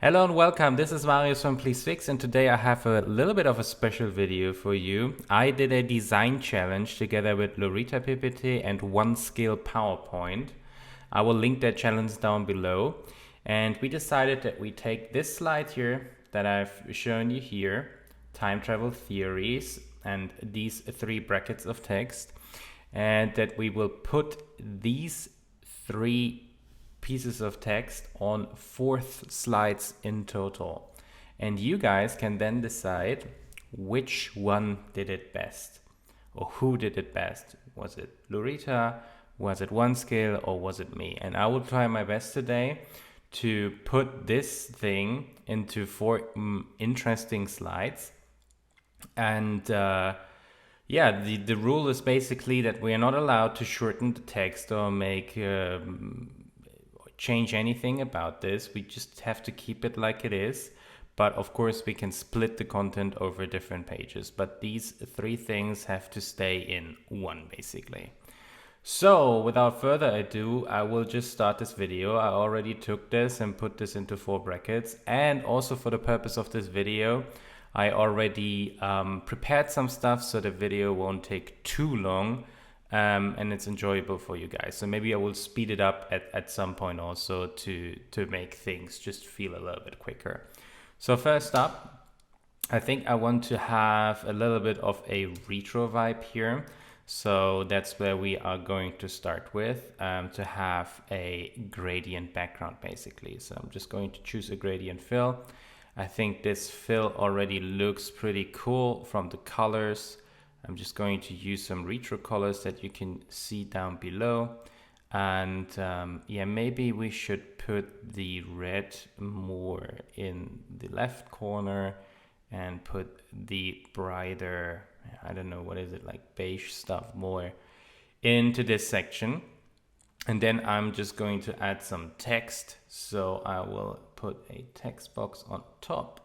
Hello and welcome. This is Marius from Please Fix, and today I have a little bit of a special video for you. I did a design challenge together with Lorita PPT and OneSkill PowerPoint. I will link that challenge down below. And we decided that we take this slide here that I've shown you here, time travel theories, and these three brackets of text, and that we will put these three pieces of text on 4 slides in total. And you guys can then decide which one did it best, or who did it best. Was it Lorita, was it OneSkill, or was it me? And I will try my best today to put this thing into 4 interesting slides. And yeah, the rule is basically that we are not allowed to shorten the text or make change anything about this. We just have to keep it like it is. But of course, we can split the content over different pages. But these 3 things have to stay in one, basically. So without further ado, I will just start this video. I already took this and put this into 4 brackets. And also for the purpose of this video, I already prepared some stuff so the video won't take too long. And it's enjoyable for you guys. So maybe I will speed it up at some point also to make things just feel a little bit quicker. So first up, I think I want to have a little bit of a retro vibe here. So that's where we are going to start with, to have a gradient background basically. So I'm just going to choose a gradient fill. I think this fill already looks pretty cool from the colors. I'm just going to use some retro colors that you can see down below. And yeah, maybe we should put the red more in the left corner and put the brighter, I don't know, what is it, like beige stuff more into this section. And then I'm just going to add some text. So I will put a text box on top.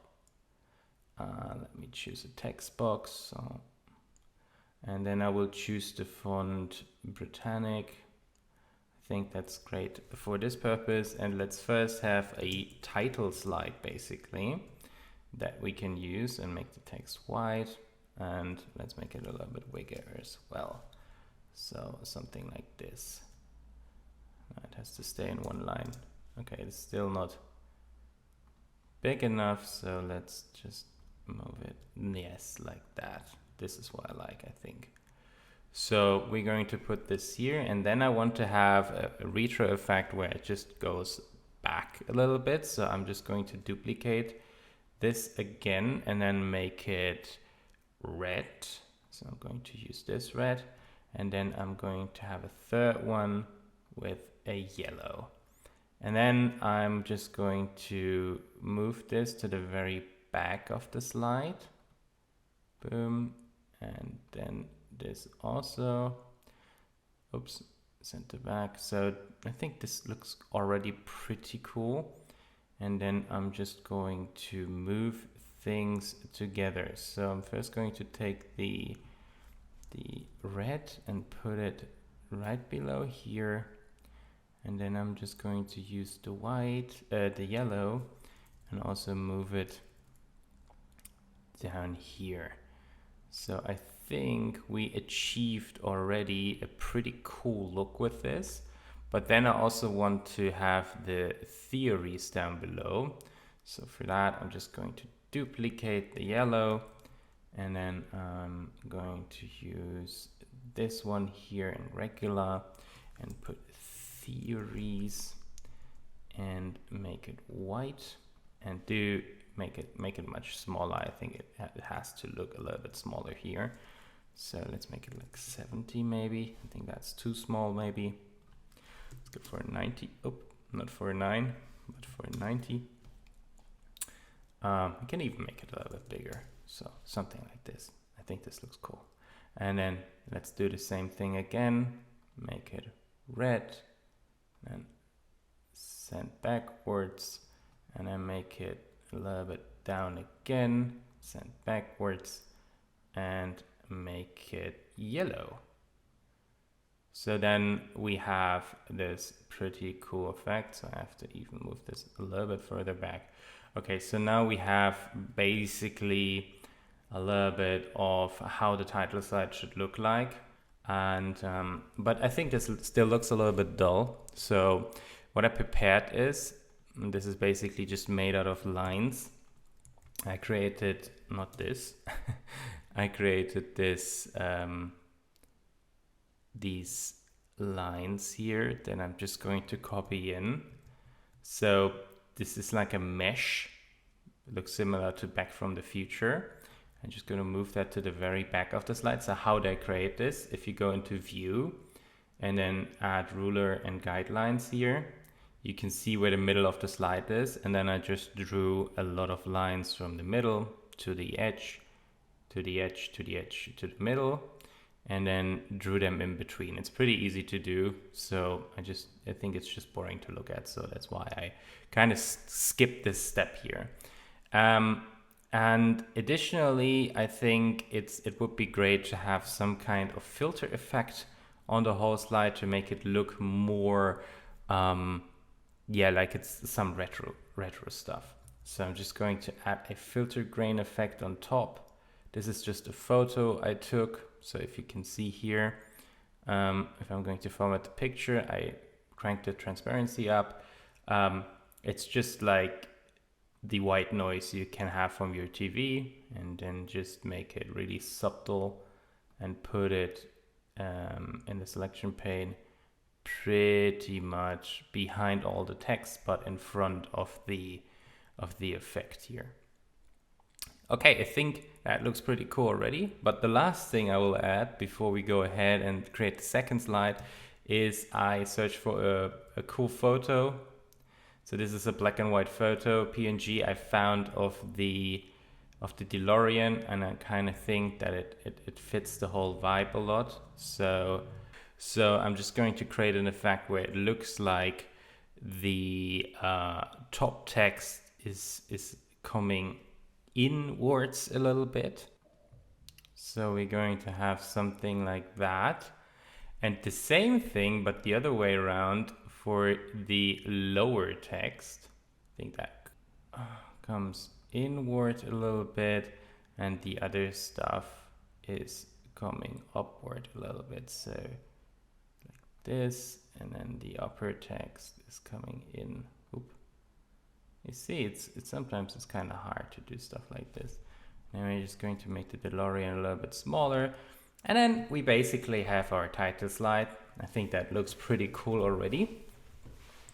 Let me choose a text box. And then I will choose the font Britannic. I think that's great for this purpose. And let's first have a title slide basically that we can use and make the text white. And let's make it a little bit bigger as well. So something like this. It has to stay in one line. Okay, it's still not big enough. So let's just move it. Yes, like that. This is what I like, I think. So we're going to put this here, and then I want to have a retro effect where it just goes back a little bit. So I'm just going to duplicate this again and then make it red. So I'm going to use this red, and then I'm going to have a third one with a yellow. And then I'm just going to move this to the very back of the slide. Boom. And then this also, oops, center back. So I think this looks already pretty cool. And then I'm just going to move things together. So I'm first going to take the red and put it right below here. And then I'm just going to use the white, the yellow, and also move it down here. So I think we achieved already a pretty cool look with this, but then I also want to have the theories down below. So for that, I'm just going to duplicate the yellow, and then I'm going to use this one here in regular and put theories and make it white and make it much smaller. I think it has to look a little bit smaller here. So let's make it like 70 maybe. I think that's too small maybe. Let's go for a 90. Oh, not for a 9, but for a 90. I can even make it a little bit bigger. So something like this. I think this looks cool. And then let's do the same thing again. Make it red and send backwards, and then make it a little bit down again, send backwards, and make it yellow. So then we have this pretty cool effect. So I have to even move this a little bit further back. Okay, so now we have basically a little bit of how the title slide should look like. And but I think this still looks a little bit dull. So what I prepared is, this is basically just made out of lines. I created, not this, I created this, these lines here, then I'm just going to copy in. So this is like a mesh. It looks similar to Back from the Future. I'm just going to move that to the very back of the slide. So how do I create this? If you go into View and then add Ruler and Guidelines here, you can see where the middle of the slide is. And then I just drew a lot of lines from the middle to the edge, to the edge, to the edge, to the middle, and then drew them in between. It's pretty easy to do. So I think it's just boring to look at. So that's why I kind of skipped this step here. And additionally, I think it would be great to have some kind of filter effect on the whole slide to make it look more, like it's some retro stuff. So I'm just going to add a filter grain effect on top. This is just a photo I took. So if you can see here, if I'm going to format the picture, I cranked the transparency up. It's just like the white noise you can have from your TV, and then just make it really subtle and put it in the selection pane pretty much behind all the text, but in front of the effect here. Okay, I think that looks pretty cool already, but the last thing I will add before we go ahead and create the second slide is I searched for a cool photo. So this is a black and white photo, PNG I found of the DeLorean, and I kind of think that it fits the whole vibe a lot. So I'm just going to create an effect where it looks like the top text is coming inwards a little bit. So we're going to have something like that. And the same thing, but the other way around, for the lower text. I think that comes inward a little bit, and the other stuff is coming upward a little bit. So like this, and then the upper text is coming in. Oop. You see, it's sometimes it's kind of hard to do stuff like this. And we're just going to make the DeLorean a little bit smaller. And then we basically have our title slide. I think that looks pretty cool already.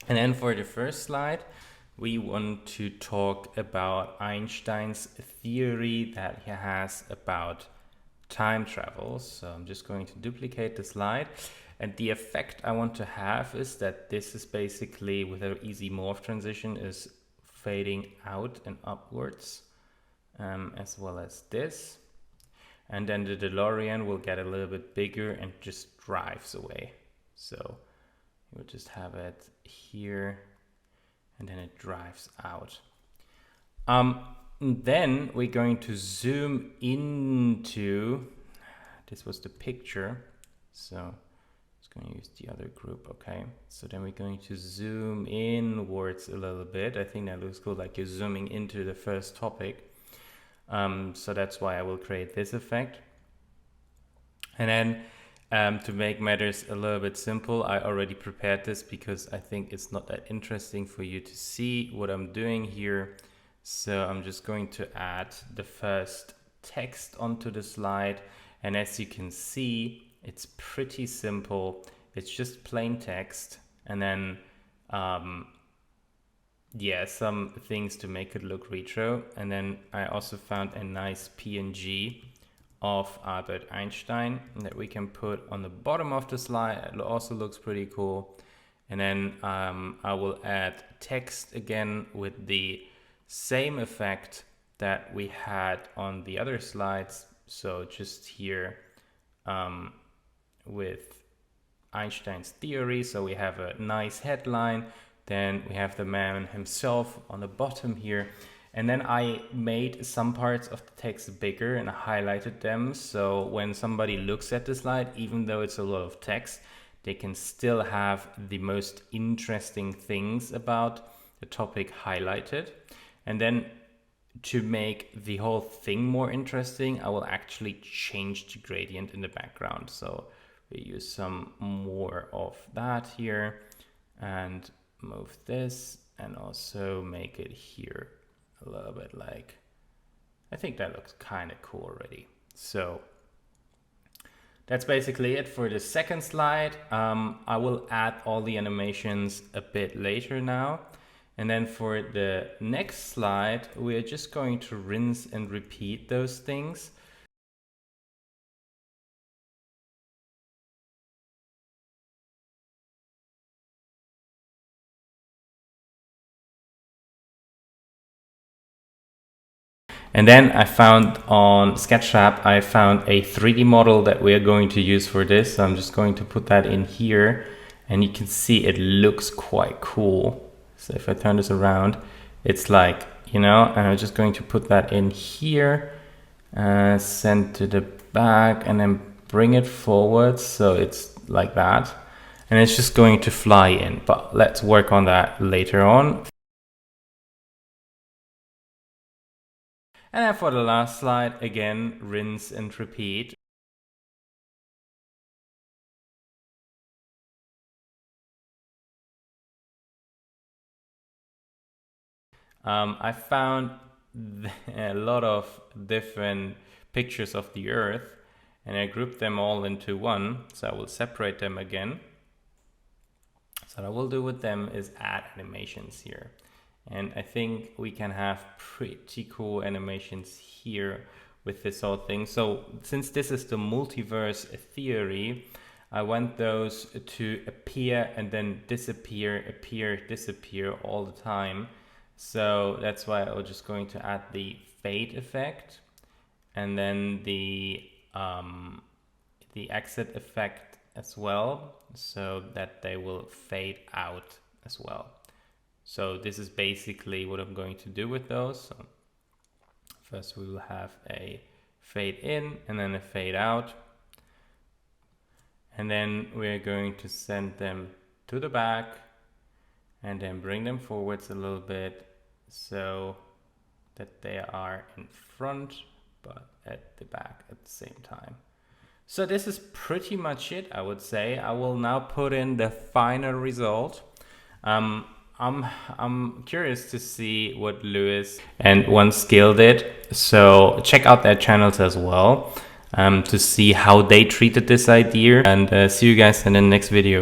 And then for the first slide, we want to talk about Einstein's theory that he has about time travel. So I'm just going to duplicate the slide. And the effect I want to have is that this is basically, with an easy morph transition, is fading out and upwards, as well as this. And then the DeLorean will get a little bit bigger and just drives away. So we'll just have it here, and then it drives out. Then we're going to zoom into, this was the picture, so I'm just going to use the other group, okay? So then we're going to zoom inwards a little bit. I think that looks cool, like you're zooming into the first topic. So that's why I will create this effect. And then to make matters a little bit simple, I already prepared this because I think it's not that interesting for you to see what I'm doing here. So I'm just going to add the first text onto the slide. And as you can see, it's pretty simple. It's just plain text. And then, some things to make it look retro. And then I also found a nice PNG of Albert Einstein that we can put on the bottom of the slide. It also looks pretty cool. And then I will add text again with the same effect that we had on the other slides. So just here with Einstein's theory. So we have a nice headline. Then we have the man himself on the bottom here. And then I made some parts of the text bigger and I highlighted them. So when somebody looks at the slide, even though it's a lot of text, they can still have the most interesting things about the topic highlighted. And then to make the whole thing more interesting, I will actually change the gradient in the background. So we use some more of that here and move this and also make it here a little bit like, I think that looks kind of cool already. So that's basically it for the second slide. I will add all the animations a bit later now. And then for the next slide, we're just going to rinse and repeat those things. And then I found on Sketchup, I found a 3D model that we are going to use for this. So I'm just going to put that in here and you can see it looks quite cool. So if I turn this around, it's like, you know, and I'm just going to put that in here, send to the back and then bring it forward. So it's like that and it's just going to fly in, but let's work on that later on. And then for the last slide, again, rinse and repeat. I found a lot of different pictures of the Earth and I grouped them all into one. So I will separate them again. So what I will do with them is add animations here. And I think we can have pretty cool animations here with this whole thing. So since this is the multiverse theory, I want those to appear and then disappear, appear, disappear all the time. So that's why I'm just going to add the fade effect and then the exit effect as well, so that they will fade out as well. So this is basically what I'm going to do with those. So first we will have a fade in and then a fade out. And then we're going to send them to the back and then bring them forwards a little bit so that they are in front but at the back at the same time. So this is pretty much it, I would say. I will now put in the final result. I'm curious to see what Lewis and OneSkill did, so check out their channels as well to see how they treated this idea, and see you guys in the next video.